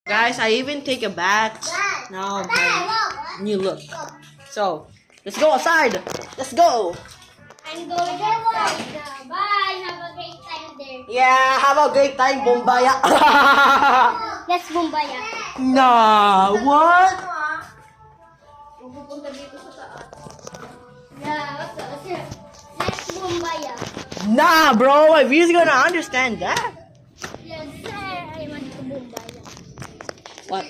Guys, I even take a bath. Now my new look. So, let's go outside. Let's go. I'm going outside. Bye. Have a great time there. Yeah, have a great time, Bombaya. Let's Bumbaya. Nah, what? Yeah, let's Bumbaya. Nah, bro, my view's gonna understand that. Yes, sir. I want to Bumbaya. What?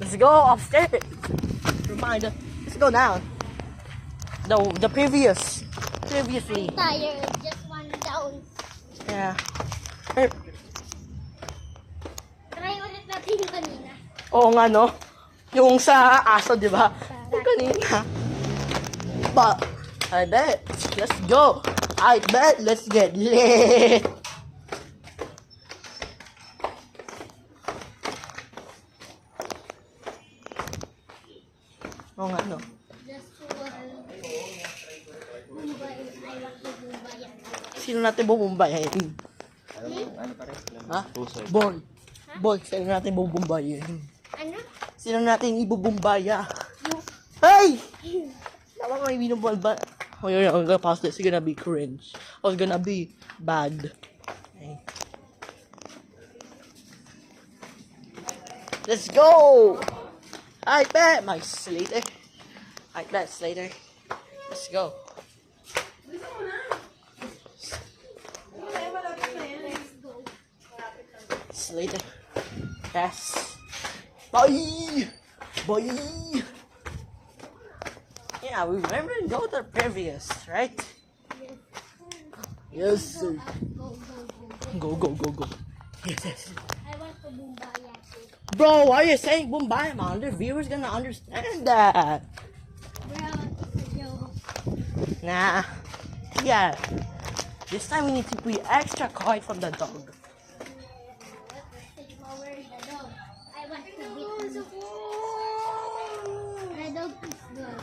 Let's go upstairs. Reminder. Let's go down. The previously. Tired. Just one down. Yeah. Try ulit natin yung kanina. Oo nga, no? Yung sa aso, di ba? Yung kanina. But, I bet. Let's go. I bet. Let's get lit. Oo nga, no? Just Bumbaya. I want to Bumbaya. Sino natin bubumbayin? Ha? Boy. Boy, sino natin bubumbayin? Ano? Sino natin ibubumbaya? Yung... Hey! Tama may binubulba. Oh, yun, I'm gonna pause this. It's gonna be cringe. Oh, it's gonna be bad. Okay. Let's go! I bet my Slater. I bet Slater. Let's go. Slater. Yes. Bye! Bye! Yeah, we remember to go to the previous, right? Yes, sir. Go. Go, go, go, go. Yes, yes. I want to Bumbaya too. Bro, why are you saying Bombay, man? The viewers gonna understand that. Bro, it's a joke. Nah. Yeah. This time we need to be extra quiet from the dog. Where's the dog? I want to beat the dog. The dog is good.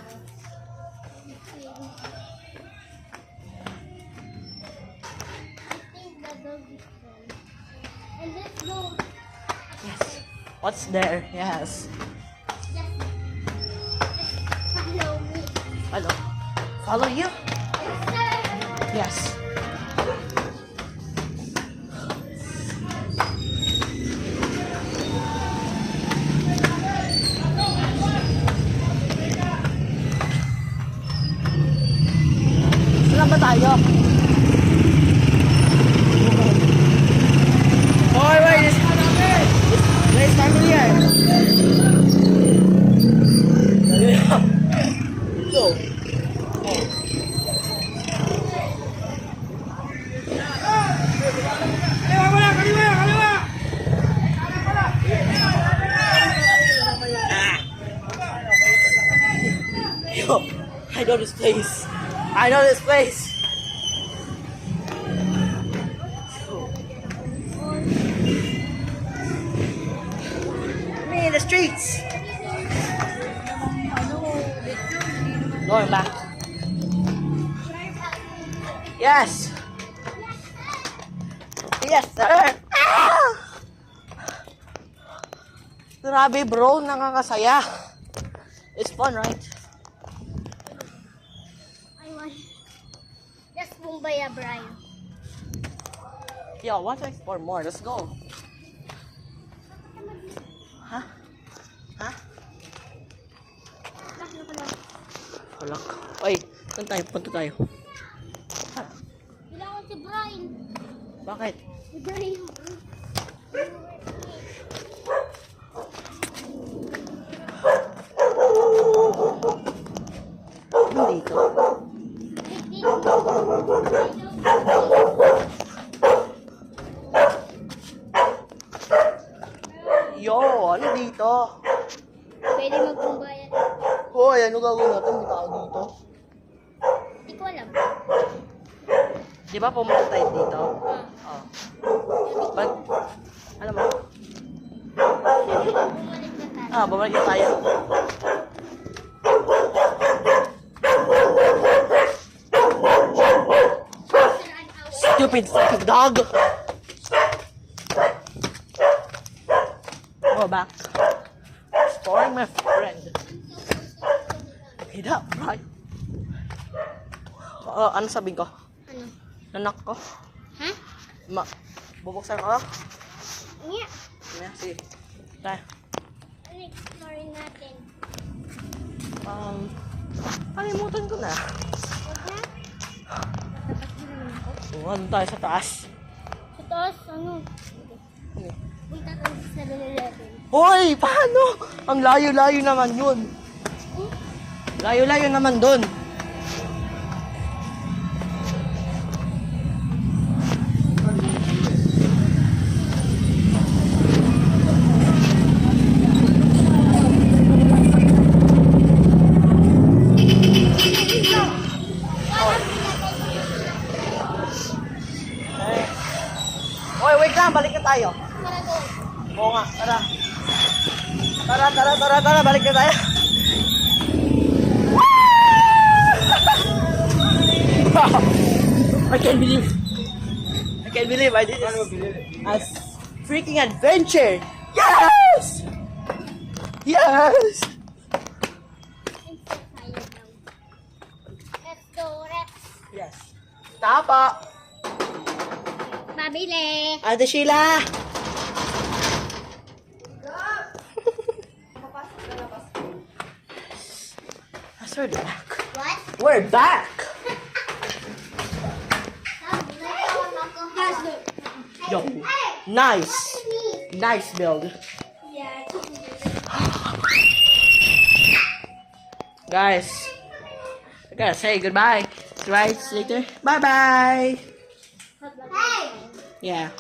I think the dog is good. And let's go. Yes. What's there? Yes. Just follow me. Hello. Follow you? Yes, sir. Yes. Saan ba tayo? Hoy, wait! This family yan. Go. Yo, I know this place. I know this place. Me in the streets. Going back. Yes. Yes, sir. Ah! Grabe, bro. Nakakasaya. It's fun, right? I want. Let's Bumbaya, Brian. Yo, I want to explore more. Let's go. Huh? Huh? Wala ka. Oy, saan tayo? Punta tayo. Kailangan si Brian. Bakit? Si Brian. Dito. Yo, ano dito? Pwede mag-Bumbaya. Hoy, ano gagawin natin? May tao dito. Hindi ko alam. Di ba pumunta tayo dito? Ah. Oh. But, alam mo? Bumalik na tayo. Bumalik na tayo. Stupid fucking dog. Go back. Exploring my friend. Hit up, right? Ano sabihin ko? Ano? Nanak ko? Ha? Bubuksan ko? Yeah. Yeah, sige. Tayo. Ano exploring natin? Kalimutan ko na. Huwag na. Tapos na naman ako. Ano tayo sa taas? Sa taas, ano? Punta tayo sa 7-Eleven. Hoy! Paano? Ang layo-layo naman yun. Layo-layo naman dun. Hoy, wait lang. Balik na tayo. Para doon. Oo nga, tara. Tara, balik na tayo. I can't believe I did this. A freaking adventure. Yes! Yes! I'm so tired now. Let's go, Rex. Yes. Tapa. Mabili. Ate Sheila. We're back. What? We're back. Yo, nice. Nice build. Yeah. Guys, I gotta say goodbye. Right, later. Bye-bye. Hey! Yeah.